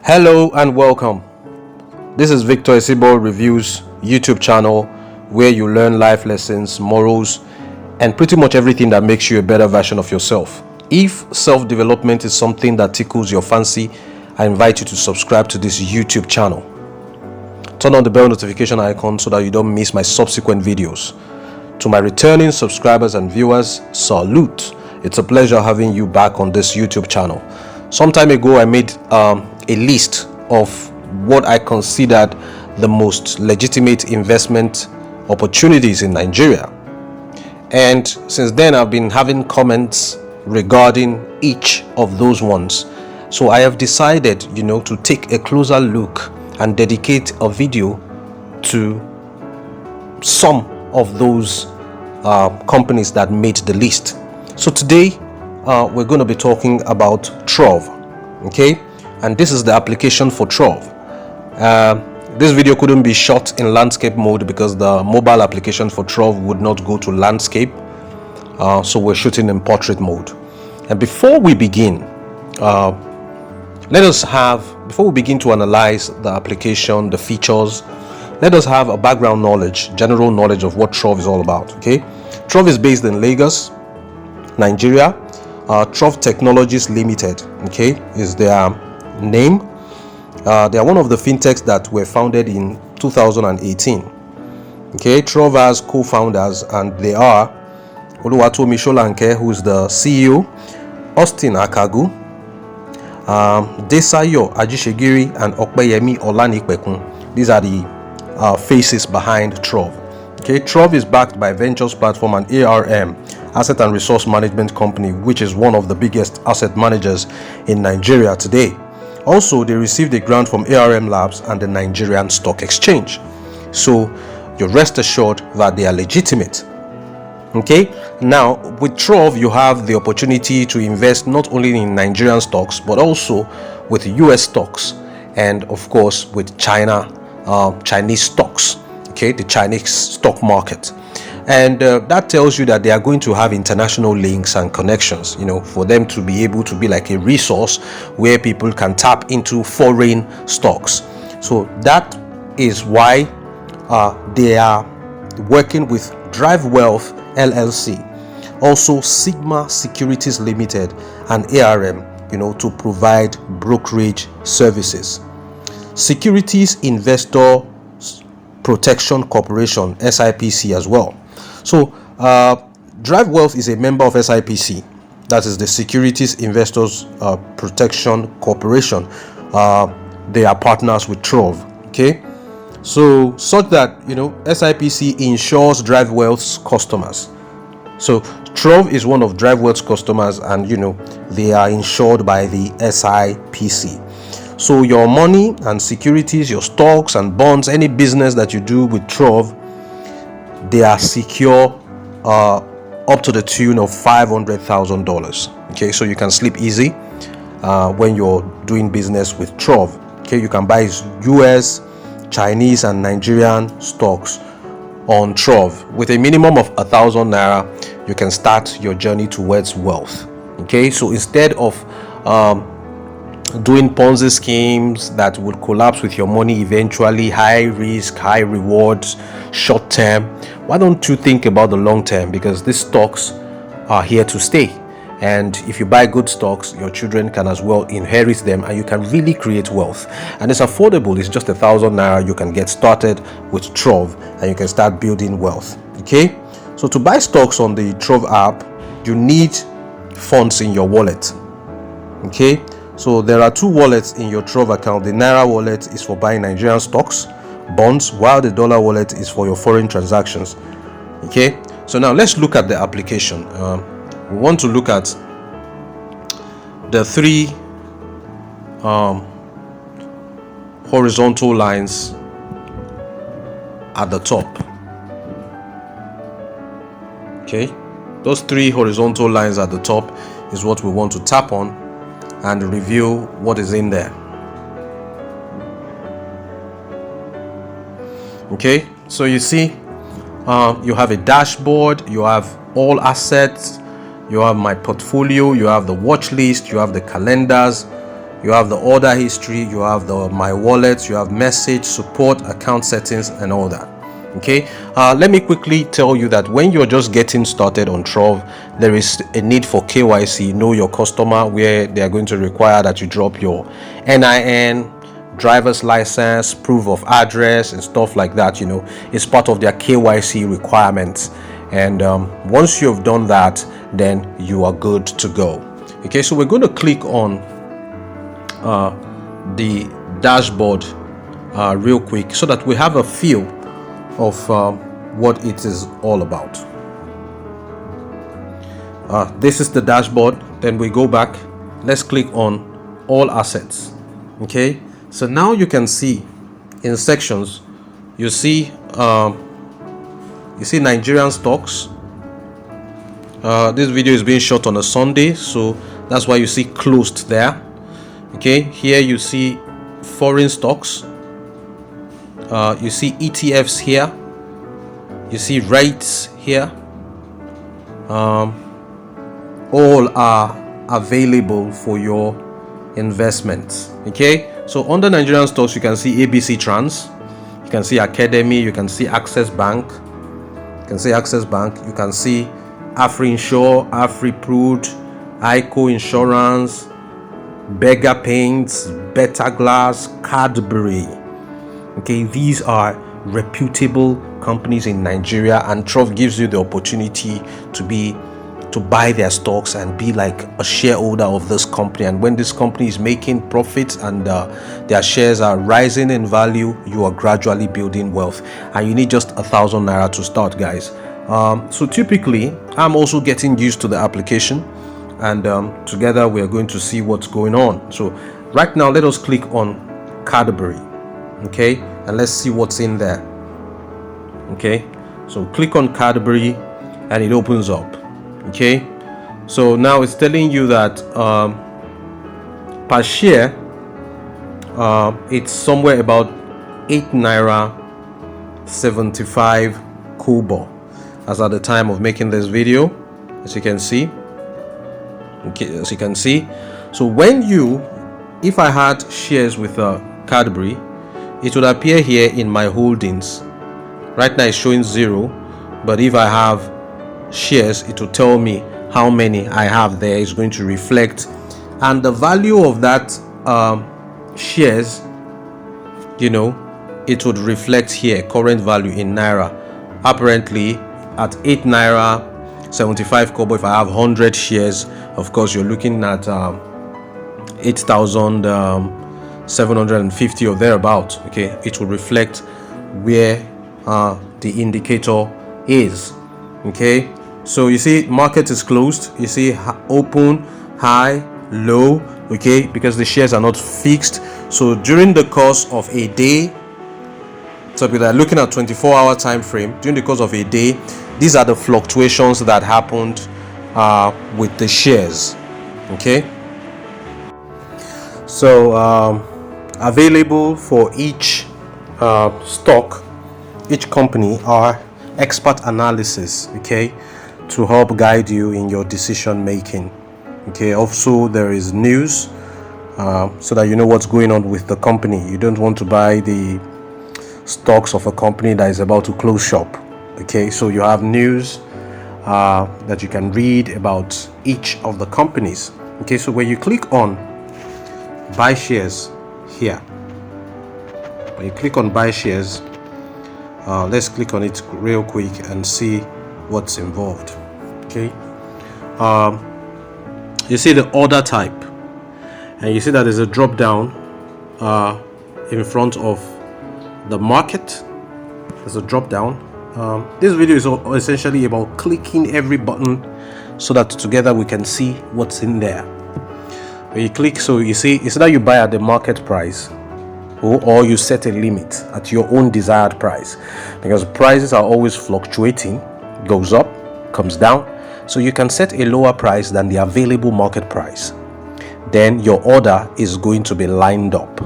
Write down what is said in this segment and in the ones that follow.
Hello and welcome. This is Victor Esibo Reviews YouTube channel, where you learn life lessons, morals, and pretty much everything that makes you a better version of yourself. If self-development is something that tickles your fancy, I invite you to subscribe to this YouTube channel. Turn on the bell notification icon so that you don't miss my subsequent videos. To my returning subscribers and viewers, salute. It's a pleasure having you back on this YouTube channel. Some time ago, I made a list of what I considered the most legitimate investment opportunities in Nigeria. And since then, I've been having comments regarding each of those ones. So I have decided, to take a closer look and dedicate a video to some of those companies that made the list. So today we're going to be talking about TROVE, okay? And this is the application for TROVE. This video couldn't be shot in landscape mode because the mobile application for TROVE would not go to landscape, so we're shooting in portrait mode. And before we begin, before we begin to analyze the application, the features, let us have a background knowledge, general knowledge of what TROVE is all about. Okay, TROVE is based in Lagos, Nigeria. TROVE Technologies Limited, okay, is their name. They are one of the fintechs that were founded in 2018. Okay, TROVE has co-founders, and they are Oluwatomi Sholanke, who is the CEO, Austin Akagu, Desayo Ajishegiri, and Okpeyemi Olanikpekun. These are the faces behind TROVE. Okay, TROVE is backed by Ventures Platform and ARM, Asset and Resource Management Company, which is one of the biggest asset managers in Nigeria today. Also, they received a grant from ARM Labs and the Nigerian Stock Exchange. So you're rest assured that they are legitimate. Okay, now with TROVE, you have the opportunity to invest not only in Nigerian stocks, but also with US stocks, and of course with Chinese stocks. Okay, the Chinese stock market. And that tells you that they are going to have international links and connections, for them to be able to be like a resource where people can tap into foreign stocks. So that is why they are working with Drive Wealth LLC, also Sigma Securities Limited, and ARM, to provide brokerage services. Securities Investor Protection Corporation, SIPC, as well. So Drive Wealth is a member of SIPC, that is the Securities Investors Protection Corporation. They are partners with TROVE. Okay, so such that SIPC insures Drive Wealth's customers. So TROVE is one of Drive Wealth's customers, and they are insured by the SIPC. So your money and securities, your stocks and bonds, any business that you do with TROVE, they are secure up to the tune of $500,000. Okay, so you can sleep easy when you're doing business with TROVE. Okay, you can buy US, Chinese, and Nigerian stocks on TROVE with a minimum of 1,000 naira. You can start your journey towards wealth. Okay, so instead of doing Ponzi schemes that will collapse with your money eventually, high risk, high rewards, short term, why don't you think about the long term? Because these stocks are here to stay, and if you buy good stocks, your children can as well inherit them, and you can really create wealth. And it's affordable. It's just 1,000 naira. You can get started with TROVE and you can start building wealth. Okay, so to buy stocks on the TROVE app, you need funds in your wallet. Okay, so there are two wallets in your TROVE account. The Naira wallet is for buying Nigerian stocks, bonds, while the dollar wallet is for your foreign transactions. Okay, so now let's look at the application. We want to look at the three horizontal lines at the top. Okay, those three horizontal lines at the top is what we want to tap on and review what is in there. Okay, so you see, you have a dashboard, you have all assets, you have my portfolio, you have the watch list, you have the calendars, you have the order history, you have the my wallet, you have message, support, account settings, and all that. Okay, let me quickly tell you that when you're just getting started on Trove, there is a need for KYC, know your customer, where they are going to require that you drop your NIN, driver's license, proof of address, and stuff like that. You know, it's part of their KYC requirements. And once you've done that, then you are good to go. Okay, so we're going to click on the dashboard real quick so that we have a feel of what it is all about. This is the dashboard. Then we go back. Let's click on all assets. Okay, so now you can see in sections, you see Nigerian stocks. This video is being shot on a Sunday, so that's why you see closed there. Okay, here you see foreign stocks. You see ETFs here, you see rates here. All are available for your investments. Okay, so under Nigerian stocks, you can see ABC Trans, you can see Academy, you can see Access Bank, you can see AfriInsure, AfriPrud, ICO Insurance, Beggar Paints, Better Glass, Cadbury. Okay, these are reputable companies in Nigeria, and Trove gives you the opportunity to buy their stocks and be like a shareholder of this company. And when this company is making profits and their shares are rising in value, you are gradually building wealth, and you need just 1,000 naira to start, guys. So typically, I'm also getting used to the application, and together we are going to see what's going on. So right now, let us click on Cadbury. Okay, and let's see what's in there. Okay, so click on Cadbury and it opens up. Okay, so now it's telling you that per share it's somewhere about 8 naira 75 kobo as at the time of making this video, as you can see. Okay, as you can see, so if I had shares with Cadbury, it would appear here in my holdings. Right now it's showing 0, but if I have shares, it will tell me how many I have there. It's going to reflect, and the value of that shares, you know, it would reflect here, current value in naira. Apparently at 8 naira 75 kobo, if I have 100 shares, of course you're looking at 8,750 or thereabout. Okay, it will reflect where the indicator is. Okay, so you see market is closed, you see open, high, low. Okay, because the shares are not fixed. So during the course of a day, so we are looking at 24-hour time frame. During the course of a day, these are the fluctuations that happened with the shares. Okay, so available for each stock, each company, are expert analysis, okay, to help guide you in your decision making. Okay, also there is news so that you know what's going on with the company. You don't want to buy the stocks of a company that is about to close shop. Okay, so you have news that you can read about each of the companies. Okay, so when you click on buy shares here, when you click on buy shares, let's click on it real quick and see what's involved. Okay, you see the order type, and you see that there's a drop down in front of the market. There's a drop down. This video is essentially about clicking every button so that together we can see what's in there. When you click, so you see it's either you buy at the market price or you set a limit at your own desired price, because prices are always fluctuating, goes up, comes down. So you can set a lower price than the available market price. Then your order is going to be lined up.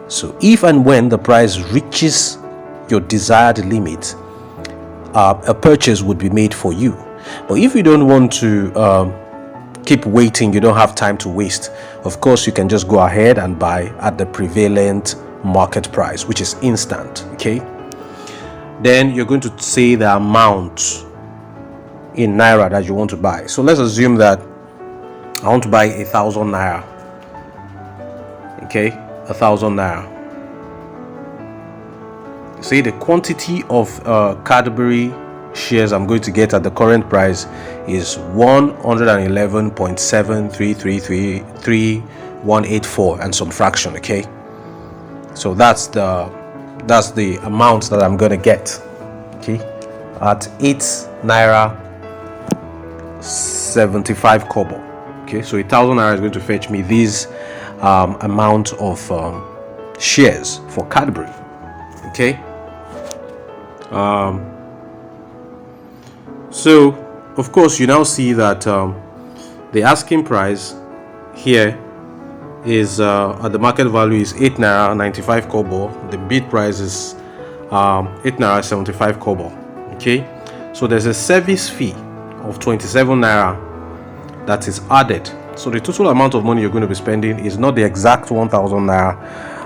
So if and when the price reaches your desired limit, a purchase would be made for you. But if you don't want to keep waiting. You don't have time to waste. Of course, you can just go ahead and buy at the prevalent market price, which is instant. Okay, then you're going to say the amount in naira that you want to buy. So let's assume that I want to buy 1,000 naira. Okay, 1,000 naira. Say the quantity of Cadbury shares I'm going to get at the current price is 111.73333184 and some fraction. Okay, so that's the amount that I'm going to get. Okay, at 8 naira 75 kobo. Okay, so 1,000 naira is going to fetch me this amount of shares for Cadbury. Okay, so of course you now see that the asking price here is at the market value is 8 naira 95 kobo. The bid price is 8 naira 75 kobo. Okay, so there's a service fee of 27 naira that is added. So the total amount of money you're going to be spending is not the exact 1,000 naira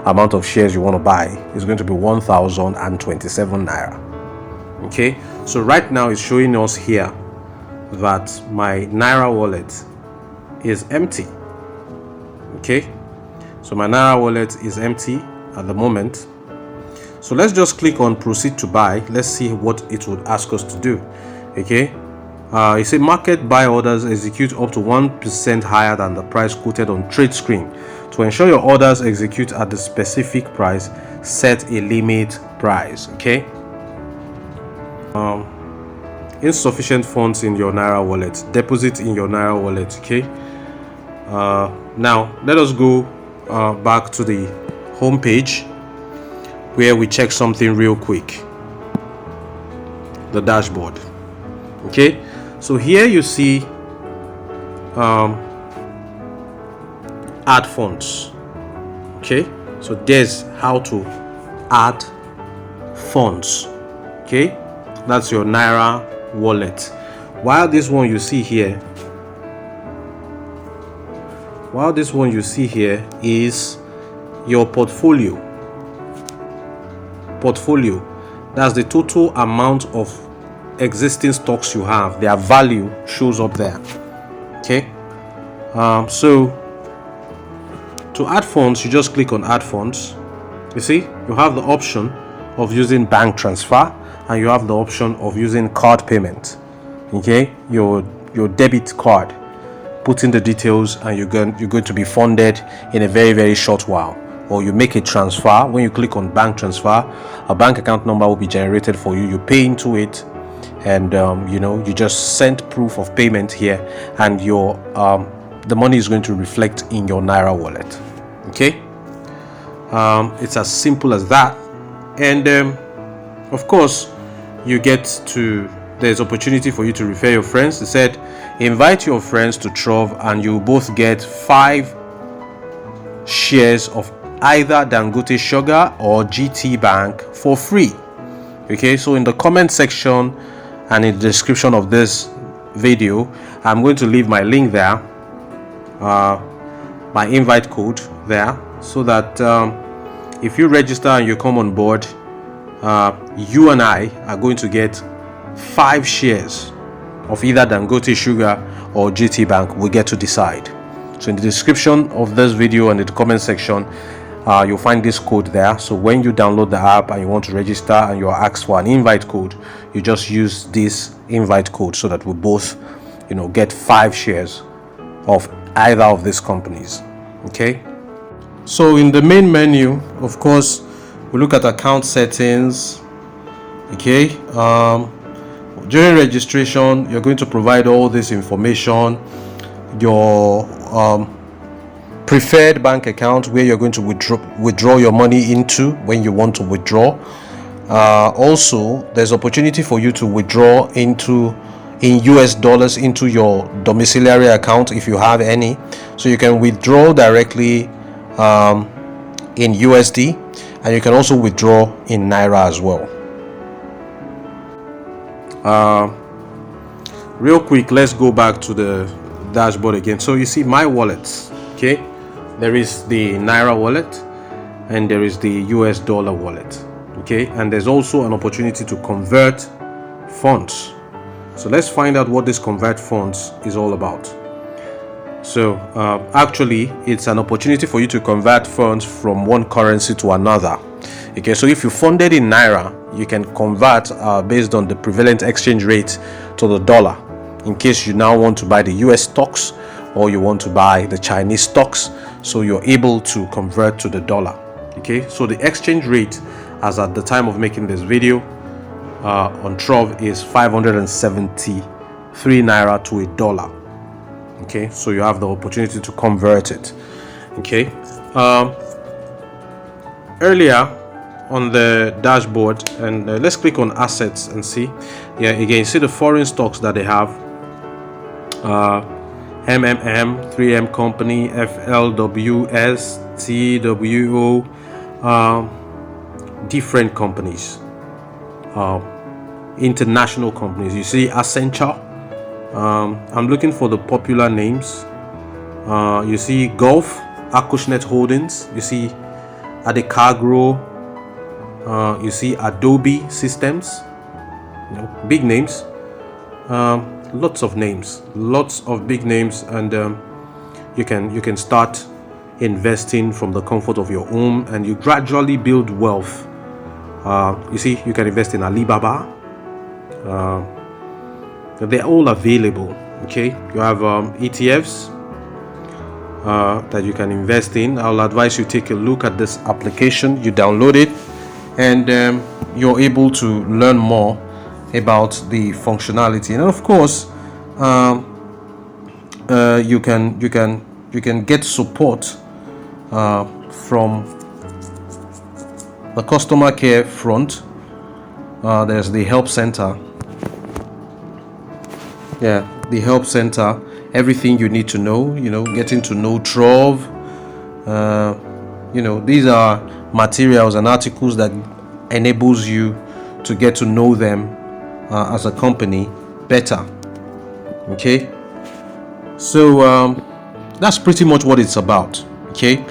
amount of shares you want to buy. It's going to be 1,027 naira. Okay, so right now it's showing us here that my naira wallet is empty. Okay, so my naira wallet is empty at the moment. So let's just click on proceed to buy. Let's see what it would ask us to do. Okay, you say market buy orders execute up to 1% higher than the price quoted on trade screen. To ensure your orders execute at the specific price, set a limit price. Okay, insufficient funds in your naira wallet, deposit in your naira wallet. Okay, now let us go back to the home page where we check something real quick, the dashboard. Okay, so here you see add funds. Okay, so there's how to add funds. Okay, that's your naira wallet. While this one you see here is your portfolio. That's the total amount of existing stocks you have. Their value shows up there. Okay, so to add funds, you just click on add funds. You see, you have the option of using bank transfer and you have the option of using card payment. Okay, your debit card, put in the details and you're going to be funded in a very, very short while. Or you make a transfer. When you click on bank transfer, a bank account number will be generated for you. You pay into it and you just send proof of payment here, and your the money is going to reflect in your naira wallet. Okay, it's as simple as that. And of course there's opportunity for you to refer your friends. They said invite your friends to Trove and you both get 5 shares of either Dangote Sugar or GT Bank for free. Okay, so in the comment section and in the description of this video, I'm going to leave my link there, my invite code there, so that if you register and you come on board, you and I are going to get 5 shares of either Dangote Sugar or GT Bank. We get to decide. So in the description of this video and in the comment section, you'll find this code there. So when you download the app and you want to register and you're asked for an invite code, you just use this invite code so that we both get 5 shares of either of these companies. Okay, so in the main menu, of course, we look at account settings. Okay, during registration, you're going to provide all this information, your preferred bank account where you're going to withdraw your money into when you want to withdraw. Also, there's opportunity for you to withdraw in US dollars into your domiciliary account if you have any. So you can withdraw directly in USD, and you can also withdraw in Naira as well. Real quick, let's go back to the dashboard again. So you see my wallets. Okay, there is the Naira wallet and there is the US dollar wallet. Okay, and there's also an opportunity to convert funds. So let's find out what this convert funds is all about. So actually it's an opportunity for you to convert funds from one currency to another. Okay, so if you funded in Naira, you can convert based on the prevalent exchange rate to the dollar, in case you now want to buy the US stocks or you want to buy the Chinese stocks. So you're able to convert to the dollar. Okay, so the exchange rate as at the time of making this video on Trove is 573 Naira to a dollar. Okay, so you have the opportunity to convert it. Okay, earlier on the dashboard, and let's click on assets and see. Yeah, again, you see the foreign stocks that they have. MMM, 3M Company, FLWS, TWO, different companies, international companies. You see Accenture. I'm looking for the popular names. You see Gulf, Acushnet Holdings. You see Adecagro. You see Adobe Systems. You know, big names. Lots of names, lots of big names, and you can start investing from the comfort of your home, and you gradually build wealth. You see, you can invest in Alibaba. They're all available. Okay, you have ETFs that you can invest in. I'll advise you take a look at this application. You download it, and you're able to learn more about the functionality. And of course, you can get support from the customer care front. There's the help center. Yeah, the help center. Everything you need to know. You know, getting to know Trove. You know, these are materials and articles that enables you to get to know them as a company better. Okay, so that's pretty much what it's about. Okay,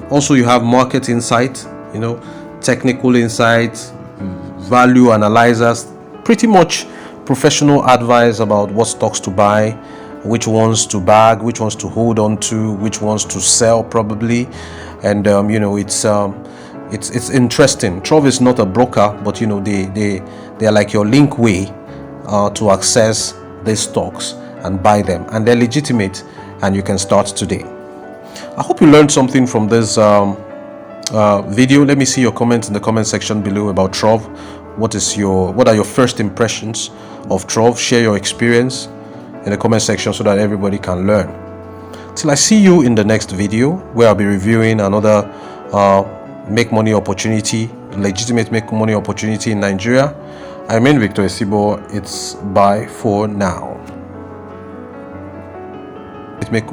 also you have market insight, you know, technical insight, value analyzers, pretty much professional advice about what stocks to buy, which ones to bag, which ones to hold on to, which ones to sell probably. And you know, it's interesting. Trove is not a broker, but you know, they're like your link way to access these stocks and buy them, and they're legitimate, and you can start today. I hope you learned something from this video. Let me see your comments in the comment section below about Trove. What are your first impressions of Trove? Share your experience in the comment section so that everybody can learn. Till I see you in the next video, where I'll be reviewing another make money opportunity, legitimate make money opportunity in Nigeria. I remain Victor Esibo. It's bye for now. Make